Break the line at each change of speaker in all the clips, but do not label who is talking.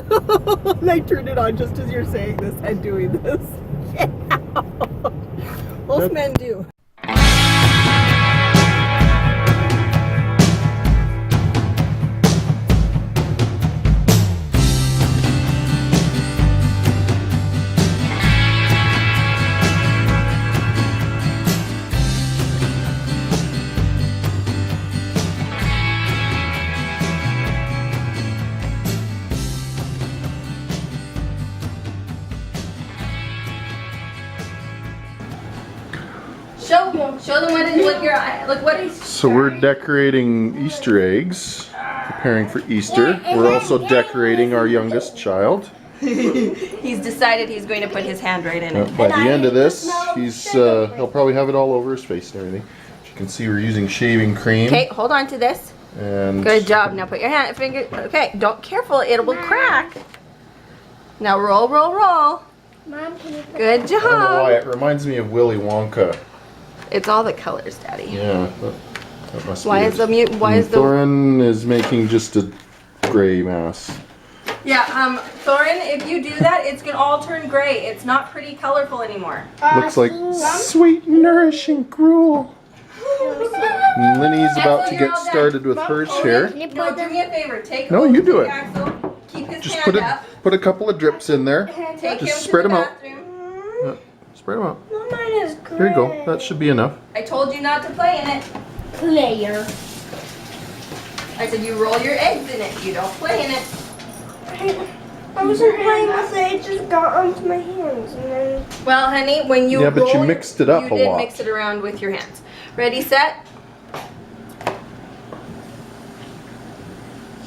And I turned it on just as you're saying this and doing this. Yeah. Most men do.
Show them what your eye. Look what is.
So we're decorating Easter eggs, preparing for Easter. We're also decorating our youngest child.
He's decided he's going to put his hand right in it.
By the end of this, he'll probably have it all over his face and everything. As you can see, we're using shaving cream.
Okay, hold on to this.
And
good job. Now put your finger. Okay, don't careful. It will crack. Now roll, roll, roll.
Mom, can you put
good
I don't know why
job.
it reminds me of Willy Wonka.
It's all the colors, Daddy.
Yeah, that must
Why
be
is
it.
the mute? Why is the?
Thorin is making just a gray mass.
Yeah, Thorin, if you do that, it's gonna all turn gray. It's not pretty colorful anymore.
Looks like sweet, nourishing gruel. And Linny's about to get started with hers here.
No, do me a favor. Take.
No, you do it.
Axel, keep his
Just
hand up.
put a couple of drips in there.
Take him
Just
to
spread
the
them out.
bathroom.
Yeah, spread them out.
Mine is gray.
There you go. That should be enough.
I told you not to play in it.
Player.
I said you roll your eggs in it. You don't play in it.
I wasn't playing with it. It just got onto my hands and then.
Well, honey, when you
Yeah, but you
roll
mixed it up
you
a
did
lot.
mix it around with your hands. Ready, set.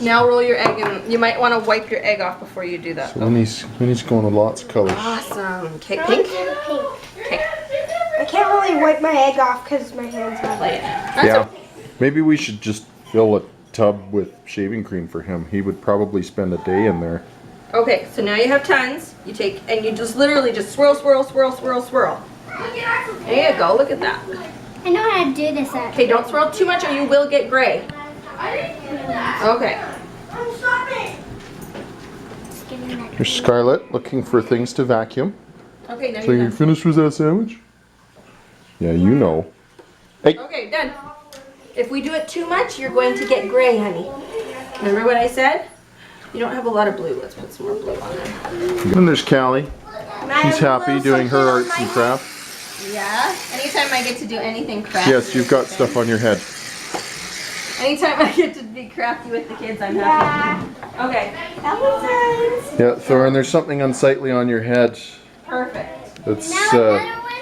Now roll your egg, and you might want to wipe your egg off before you do that.
So Linny's going with lots of colors.
Awesome. Okay, pink. Okay.
I can't really wipe my egg off because my hands are
Play it. That's
Yeah.
okay.
Maybe we should just fill a tub with shaving cream for him. He would probably spend a day in there.
Okay, so now you have tons. You take and you just literally just swirl, swirl, swirl, swirl, swirl. There you go. Look at that.
I know how to do this.
Okay, don't swirl too much or you will get gray. Okay.
Here's Scarlett looking for things to vacuum.
Okay, now
So
you're
you
done.
finished with that sandwich? Yeah, you know. Hey,
Okay, done. If we do it too much, you're going to get gray, honey. Remember what I said? You don't have a lot of blue. Let's put some more blue on there.
and there's Callie. She's happy doing her arts and crafts.
Yeah. Anytime I get to do anything crafty.
Yes, you've got stuff on your head.
Anytime I get to be crafty with the kids, I'm happy. Okay.
Yeah, Thorin, there's something unsightly on your head.
Perfect.
It's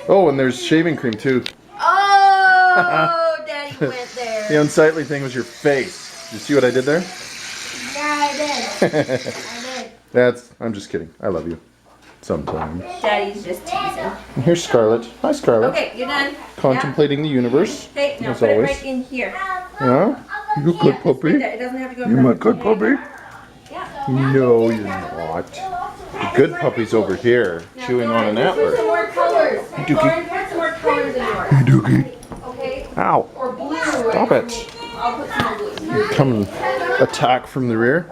oh, and there's shaving cream too.
Oh, Daddy went
The
there.
unsightly thing was your face. You see what I did there?
Yeah, I did.
I'm just kidding. I love you. Sometimes.
Daddy's just teasing.
And here's Scarlett. Hi, Scarlett.
Okay, you're done.
Contemplating the universe.
Okay, now
as
put
always.
it right in here.
Yeah? You good
Yeah, just
puppy?
like that. It doesn't have to go in
You my
perfect.
good puppy?
Yeah.
No, you're not. The good puppy's over here, chewing on an
Put some
antler.
more colors.
Dookie.
Lauren, put some more colors in yours.
Hey, Dookie.
Okay?
Ow.
Or blue.
Stop it.
I'll put some more blue.
Come and attack from the rear.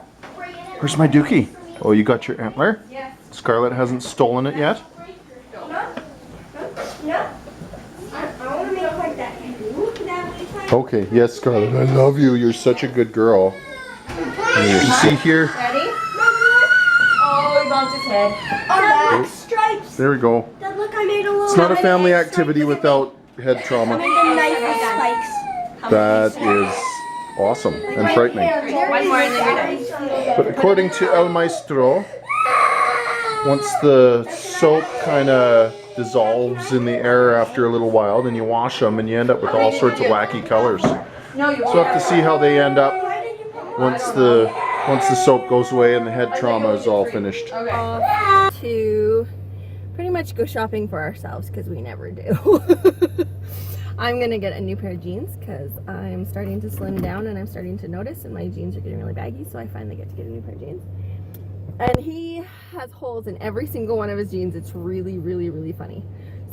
Where's my Dookie? Oh, you got your antler?
Yes.
Scarlett hasn't stolen it yet?
No. I want to make like that.
Okay, yes, Scarlett, I love you. You're such a good girl. And you see here?
Ready? Oh, he bumped his head.
Oh, the stripes.
There we go.
Dad, look, I made a little.
It's not a family activity without head trauma.
I made a knife with spikes.
That is awesome and frightening.
One more and then you're done.
But according to El Maestro, once the soap kind of dissolves in the air after a little while, then you wash them and you end up with all sorts of wacky colors. So
No, you
we'll have to see how they end up once the soap goes away and the head trauma is all finished.
Okay. To pretty much go shopping for ourselves because we never do. I'm gonna get a new pair of jeans because I'm starting to slim down and I'm starting to notice and my jeans are getting really baggy, so I finally get to get a new pair of jeans. And he has holes in every single one of his jeans. It's really, really, really funny.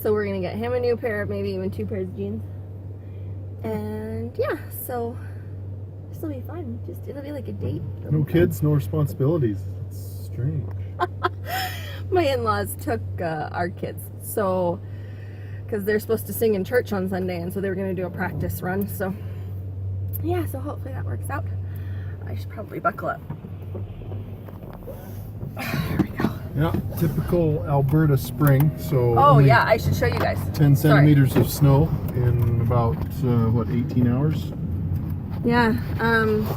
So we're gonna get him a new pair, maybe even 2 pairs of jeans. And yeah, so this will be fun. It'll be like a date.
No kids, no responsibilities. It's
strange.
My in-laws took our kids, so because they're supposed to sing in church on Sunday, and so they were going to do a practice run. So yeah, so hopefully that works out. I should probably buckle up. There we go.
Yeah, typical Alberta spring. So
Oh
only
yeah, I should show you guys.
10
Sorry.
centimeters of snow in about what, 18 hours?
Yeah.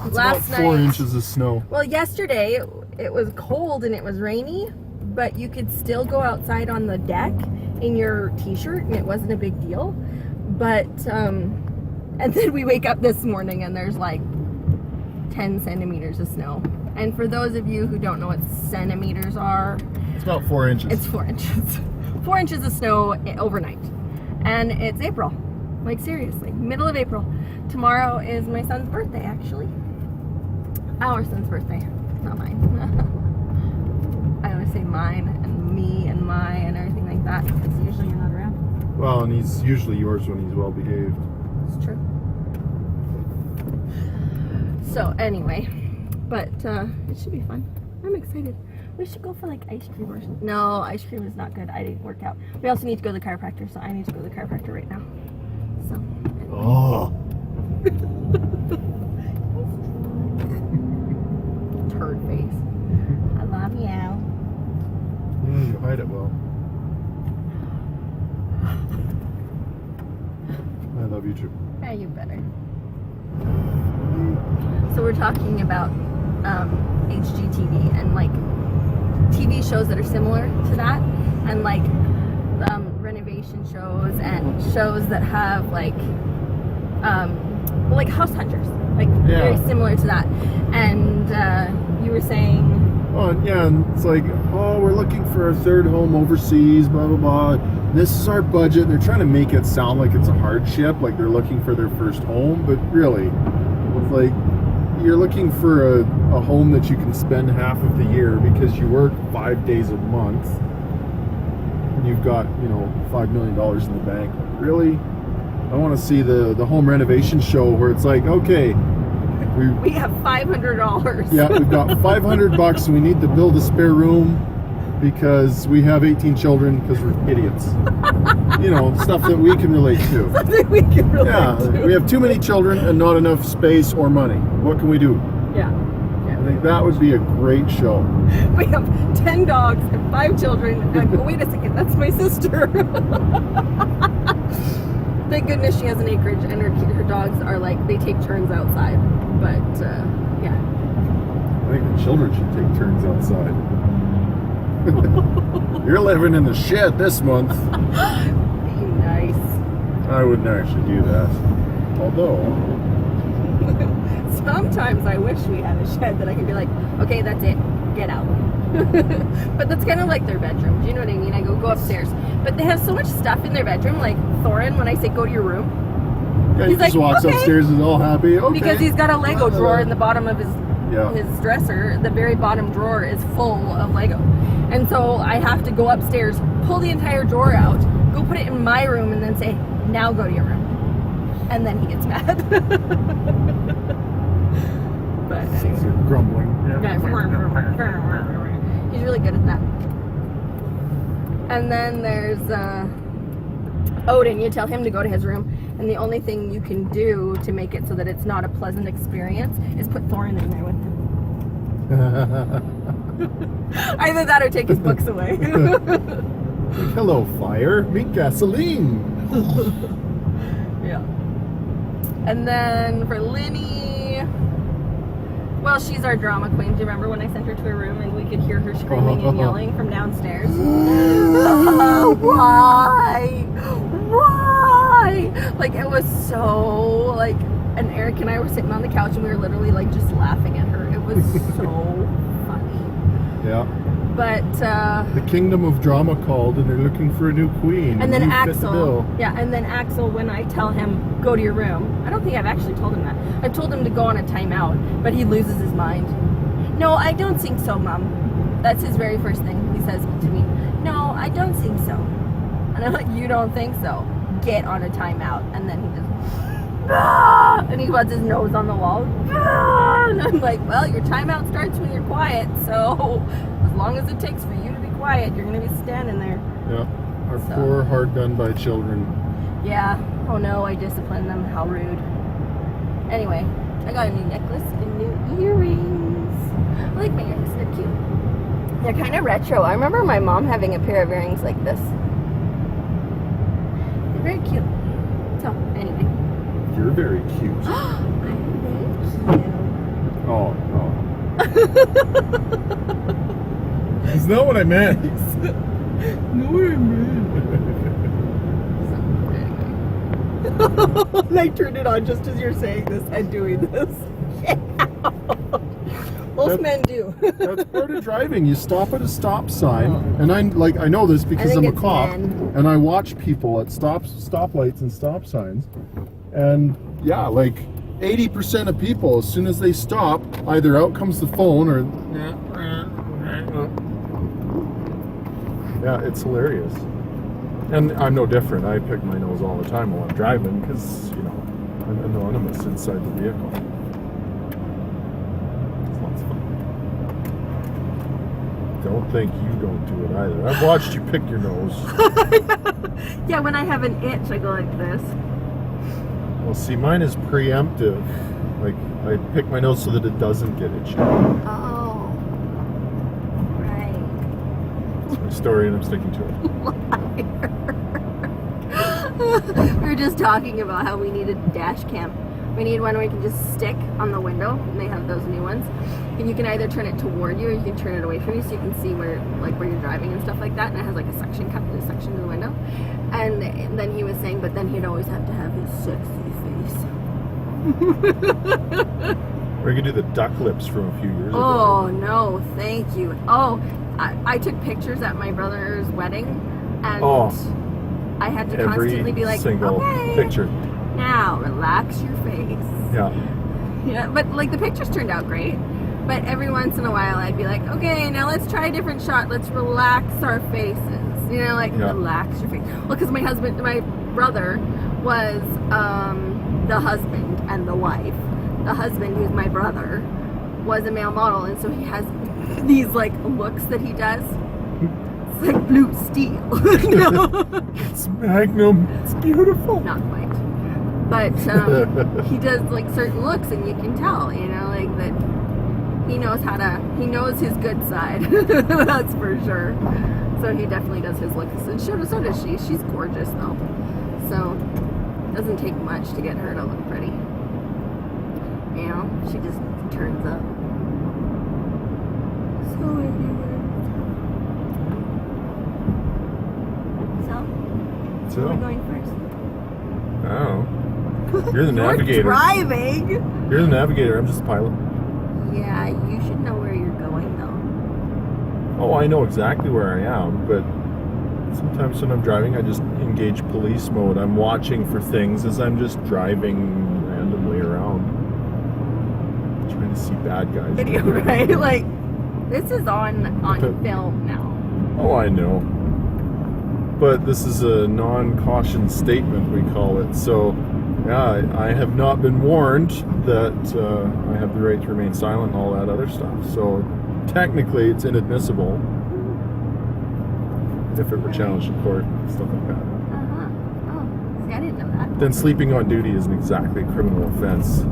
It's
Last
about 4
night.
inches of snow.
Well, yesterday it was cold and it was rainy, but you could still go outside on the deck in your t-shirt and it wasn't a big deal. But and then we wake up this morning and there's like 10 centimeters of snow. And for those of you who don't know what centimeters are,
It's about 4 inches.
it's 4 inches. 4 inches of snow overnight. And it's April. Like seriously, middle of April. Tomorrow is my son's birthday, actually. Our son's birthday, not mine. I always say mine and me and my and everything like that because usually you're not around.
Well, and he's usually yours when he's well behaved.
It's true. So anyway, but it should be fun. I'm excited. We should go for like ice cream or something. No, ice cream is not good. I didn't work out. We also need to go to the chiropractor, so I need to go to the chiropractor right now. So. Anyway.
Oh.
Turd face. I love you.
Yeah, you hide it well. I love you too.
Yeah, you better. So we're talking about HGTV and like TV shows that are similar to that, and like renovation shows and shows that have like House Hunters, like very similar to that. And you were saying,
Oh, yeah, and it's like, oh, we're looking for a third home overseas, blah, blah, blah. This is our budget. They're trying to make it sound like it's a hardship, like they're looking for their first home. But really, it's like, you're looking for a home that you can spend half of the year because you work 5 days a month. And you've got, $5 million in the bank. Really? I want to see the home renovation show where it's like, okay,
we have $500.
yeah, we've got $500 and we need to build a spare room because we have 18 children because we're idiots. Stuff that we can relate to.
Something we can relate to.
We have too many children and not enough space or money. What can we do?
Yeah.
I think that would be a great show.
We have 10 dogs and 5 children. And wait a second, that's my sister. Thank goodness she has an acreage and her dogs are like, they take turns outside. But, yeah.
I think the children should take turns outside. You're living in the shed this month.
Be nice.
I wouldn't actually do that. Although,
Sometimes I wish we had a shed that I could be like, okay, that's it, get out. But that's kind of like their bedroom. Do you know what I mean? I go upstairs. But they have so much stuff in their bedroom, like Thorin, when I say go to your room.
yeah, he
He's
just
like,
walks
okay.
upstairs and is all happy. Okay.
Because he's got a Lego drawer in the bottom of his
Yeah.
dresser. The very bottom drawer is full of Lego. And so I have to go upstairs, pull the entire drawer out, go put it in my room, and then say, now go to your room. And then he gets mad. But anyway.
You're grumbling.
He's really good at that. And then there's Odin. You tell him to go to his room, and the only thing you can do to make it so that it's not a pleasant experience is put Thorin in there with him. Either that or take his books away.
Like, hello, fire. Meet gasoline.
Yeah. And then for Linny, well, she's our drama queen. Do you remember when I sent her to her room and we could hear her screaming and yelling from downstairs? Why? Why? Like, it was so, like, and Eric and I were sitting on the couch and we were literally, like, just laughing at her. It was so funny.
Yeah.
But,
The kingdom of drama called, and they're looking for a new queen.
and then
you fit the
Axel,
bill.
and then Axel, when I tell him, go to your room, I don't think I've actually told him that. I've told him to go on a timeout, but he loses his mind. No, I don't think so, Mom. That's his very first thing he says to me. No, I don't think so. And I'm like, you don't think so? Get on a timeout. And then he just, ah! And he puts his nose on the wall. Ah! And I'm like, well, your timeout starts when you're quiet, so as long as it takes for you to be quiet, you're gonna be standing there.
Yeah. Our
So.
poor, hard done by children.
Yeah. Oh no, I disciplined them. How rude. Anyway, I got a new necklace and new earrings. I like my earrings. They're cute. They're kind of retro. I remember my mom having a pair of earrings like this. They're very cute. So, anyway.
You're very cute.
I'm very cute.
Oh, no. It's not what I meant.
No, I And I turned it on just as you're saying this and doing this. Yeah. Most men do.
That's part of driving. You stop at a stop sign, and I know this because I'm a
it's
cop,
men.
and I watch people at stoplights and stop signs, and yeah, like 80% of people, as soon as they stop, either out comes the phone or yeah, it's hilarious. And I'm no different. I pick my nose all the time while I'm driving because, you know, I'm anonymous inside the vehicle. It's lots of fun. Don't think you don't do it either. I've watched you pick your nose.
Yeah, when I have an itch, I go like this.
Well, see, mine is preemptive. Like, I pick my nose so that it doesn't get itchy.
Oh. Right.
That's my story, and I'm sticking to it.
We were just talking about how we need a dash cam. We need one where you can just stick on the window, and they have those new ones. And you can either turn it toward you or you can turn it away from you so you can see where you're driving and stuff like that. And it has like a suction cup and a section to the window. And then he was saying, but then he'd always have to have his sexy face.
Or you could do the duck lips from a few years ago.
Oh, no, thank you. Oh, I took pictures at my brother's wedding, and I had to constantly be like,
single
okay,
picture.
now relax your face.
Yeah.
Yeah, but like the pictures turned out great. But every once in a while I'd be like, okay, now let's try a different shot. Let's relax our faces. You know, like relax your face. Well, because my brother was the husband and the wife. The husband, who's my brother, was a male model, and so he has these like looks that he does. It's like blue steel. No.
It's Magnum. It's beautiful.
Not quite. But he does like certain looks, and you can tell, you know, like that he knows his good side. That's for sure. So he definitely does his looks, and so does she. She's gorgeous though. So it doesn't take much to get her to look pretty. You know, she just turns up. So where are we going first?
Oh. You're the navigator.
You're driving.
You're the navigator. I'm just the pilot.
Yeah, you should know where you're going though.
Oh, I know exactly where I am, but sometimes when I'm driving, I just engage police mode. I'm watching for things as I'm just driving randomly around. Trying to see bad guys.
Video, right? Like, this is on film now.
Oh, I know. But this is a non-caution statement, we call it. So, yeah, I have not been warned that I have the right to remain silent and all that other stuff. So, technically, it's inadmissible if it were challenged in court, stuff like that.
Oh, see, I didn't know that.
Then sleeping on duty isn't exactly a criminal offense.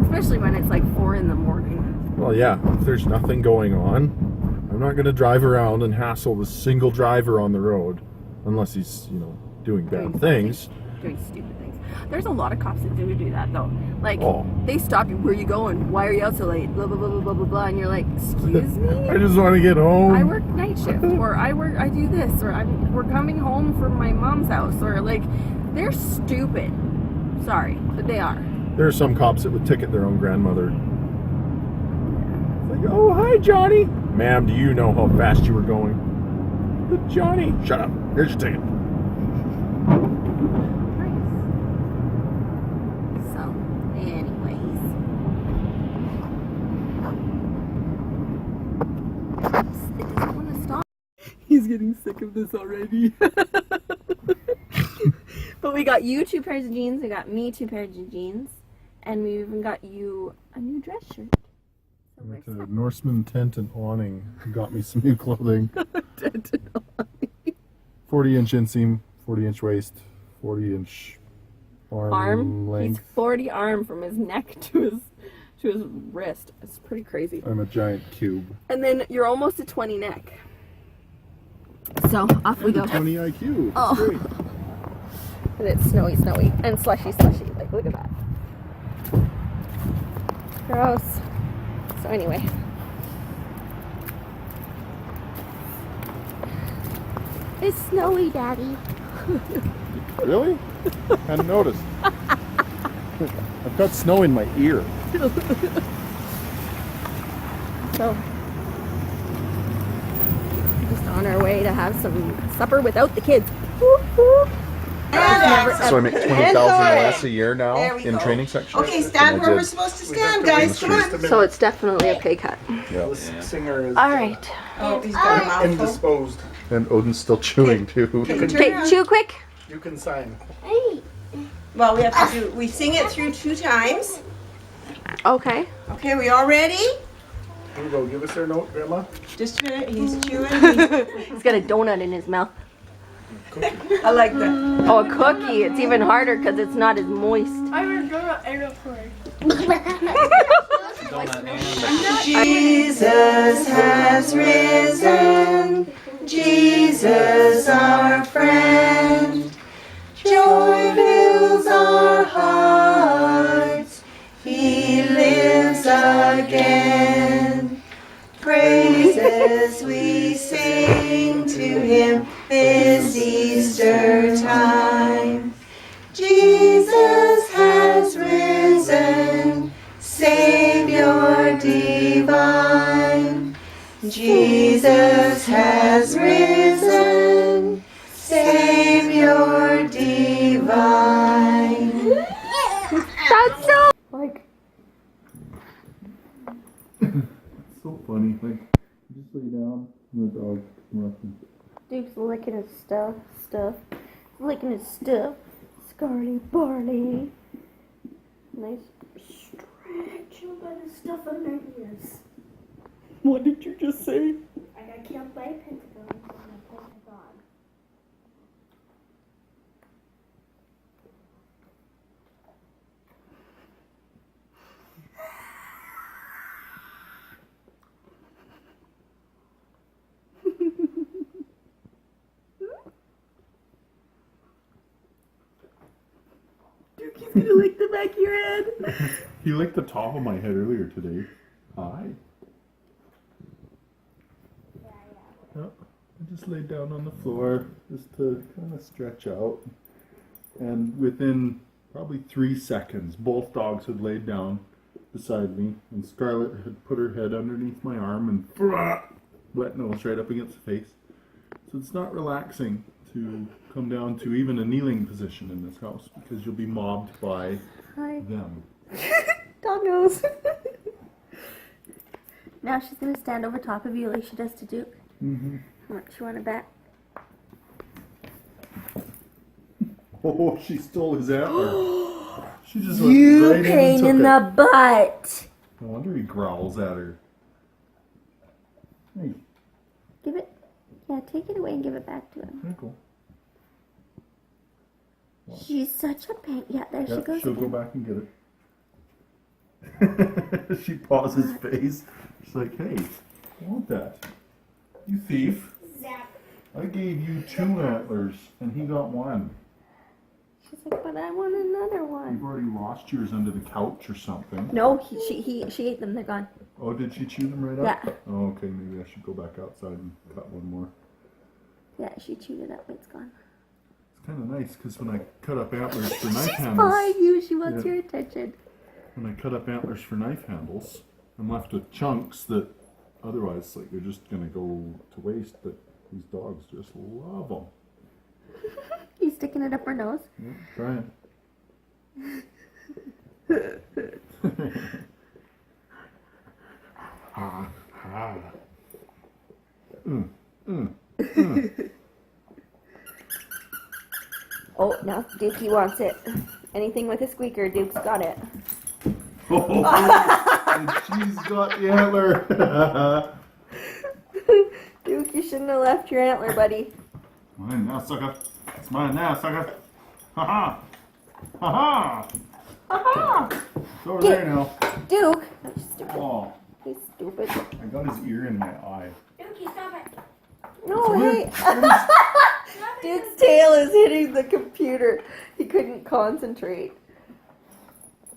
Especially when it's like 4 in the morning.
Well, yeah, if there's nothing going on, I'm not going to drive around and hassle the single driver on the road unless he's, you know, doing bad things.
Doing stupid things. There's a lot of cops that do that though. Like, they stop you. Where are you going? Why are you out so late? Blah, blah, blah, blah, blah, blah, blah. And you're like, excuse me?
I just want to get home.
I work night shift, or I do this, or we're coming home from my mom's house, or like, they're stupid. Sorry, but they are.
There are some cops that would ticket their own grandmother. It's like, oh, hi, Johnny. Ma'am, do you know how fast you were going? But Johnny, shut up. Here's your ticket.
So, anyways. It doesn't want to stop.
He's getting sick of this already.
But we got you 2 pairs of jeans, we got me 2 pairs of jeans, and we even got you a new dress shirt. So
Went to Norseman Tent and Awning. Got me some new clothing. 40-inch inseam, 40-inch waist, 40-inch arm length.
He's 40 arm from his neck to his wrist. It's pretty crazy.
I'm a giant cube.
And then you're almost a 20 neck. So off we go.
20 IQ.
Oh.
That's great.
And it's snowy and slushy. Like, look at that. Gross. So anyway. It's snowy, Daddy.
Really? Hadn't noticed. I've got snow in my ear.
So, just on our way to have some supper without the kids. Woo, woo.
So I make 20,000 less a year now
There we
in
go.
training section.
Okay, stand where we're supposed to stand, guys. Come on.
So it's definitely a pay cut.
Yeah.
Singer is
All right.
Oh, he's got a mouthful.
indisposed.
And Odin's still chewing too.
Okay, chew quick.
You can sign.
Well, we have to do, we sing it through 2 times.
Okay.
Okay, we all ready?
Here we go. Give us their note, Grandma.
Just a minute, he's chewing.
He's got a donut in his mouth.
I like that.
Oh, a cookie. It's even harder because it's not as moist.
Jesus has risen. Jesus our friend. Joy fills our hearts. He lives again. Praises we sing to him this Easter time. Jesus has risen, Savior divine. Jesus has risen, Savior divine.
That's so like.
So funny. Like, you just lay down and the dog ruffing.
Duke's licking his stuff. Licking his stuff. Scarly Barley. Nice stretch by the stuff on their ears.
What did you just say?
I got killed by a pentagon on a pentagon.
He's gonna lick the back of your head.
He licked the top of my head earlier today. Hi. Yeah, I just laid down on the floor just to kind of stretch out. And within probably 3 seconds, both dogs had laid down beside me, and Scarlett had put her head underneath my arm and wet nose right up against the face. So it's not relaxing to come down to even a kneeling position in this house because you'll be mobbed by them.
Dog nose. Now she's gonna stand over top of you like she does to Duke.
Mm-hmm.
What, you wanna bet?
Oh, she stole his antler. She just went
You
right
pain
and
in
took
the butt.
No wonder he growls at her. Hey,
Give it. Yeah, take it away and give it back to him.
Nickel.
She's such a pain. Yeah, there she
Yeah,
goes.
she'll go
again.
back and get it. She paws his face. She's like, hey, I want that. You thief. I gave you 2 antlers and he got 1.
She's like, but I want another one.
You've already lost yours under the couch or something.
No, she ate them. They're gone.
Oh, did she chew them right up?
Yeah.
Oh, okay, maybe I should go back outside and cut one more.
Yeah, she chewed it up. It's gone.
It's kind of nice because when I cut up antlers for knife
She's
handles,
following you. She wants
Yeah.
your attention.
when I cut up antlers for knife handles, I'm left with chunks that otherwise, like, they're just gonna go to waste. But these dogs just love them.
You sticking it up her nose?
Yeah, try it. Ah, ah.
Oh, now Dukey wants it. Anything with a squeaker, Duke's got it.
Oh, And she's got the antler.
Duke, you shouldn't have left your antler, buddy.
Mine now, sucker. It's mine now, sucker. Ha ha. Ha ha.
Aha!
It's over there now.
Duke! You're stupid.
Oh,
He's stupid.
I got his ear in my eye.
Dookie, stop it.
No, hey! Duke's tail is hitting the computer. He couldn't concentrate.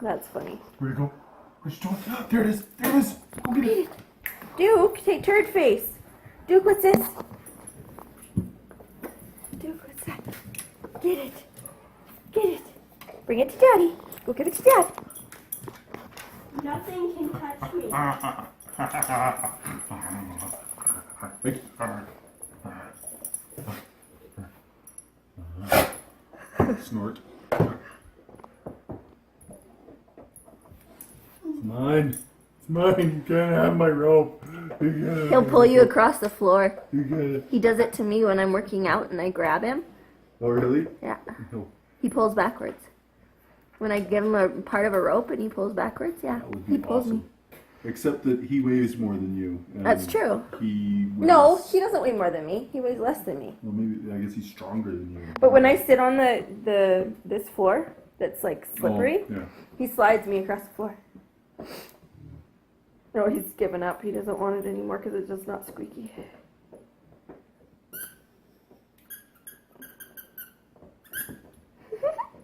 That's funny.
Where'd it go? Where's she going? There it is. There it is. Go get it.
Duke, take turd face. Duke, what's this? Duke, what's that? Get it. Get it. Bring it to Daddy. Go give it to Dad.
Nothing can touch me.
Snort. It's mine. It's mine. You can't have my rope. You can't have
He'll
my
pull you
rope.
across the floor.
You get it.
He does it to me when I'm working out and I grab him.
Oh, really?
Yeah.
No.
He pulls backwards. When I give him a part of a rope and he pulls backwards, yeah.
That would
He
be
pulls
awesome.
me.
Except that he weighs more than you. and
That's true.
He weighs,
No, he doesn't weigh more than me. He weighs less than me.
Well, maybe I guess he's stronger than you.
But when I sit on this floor that's like slippery,
Oh, yeah.
he slides me across the floor. No, he's given up. He doesn't want it anymore because it's just not squeaky.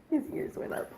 His ears went up.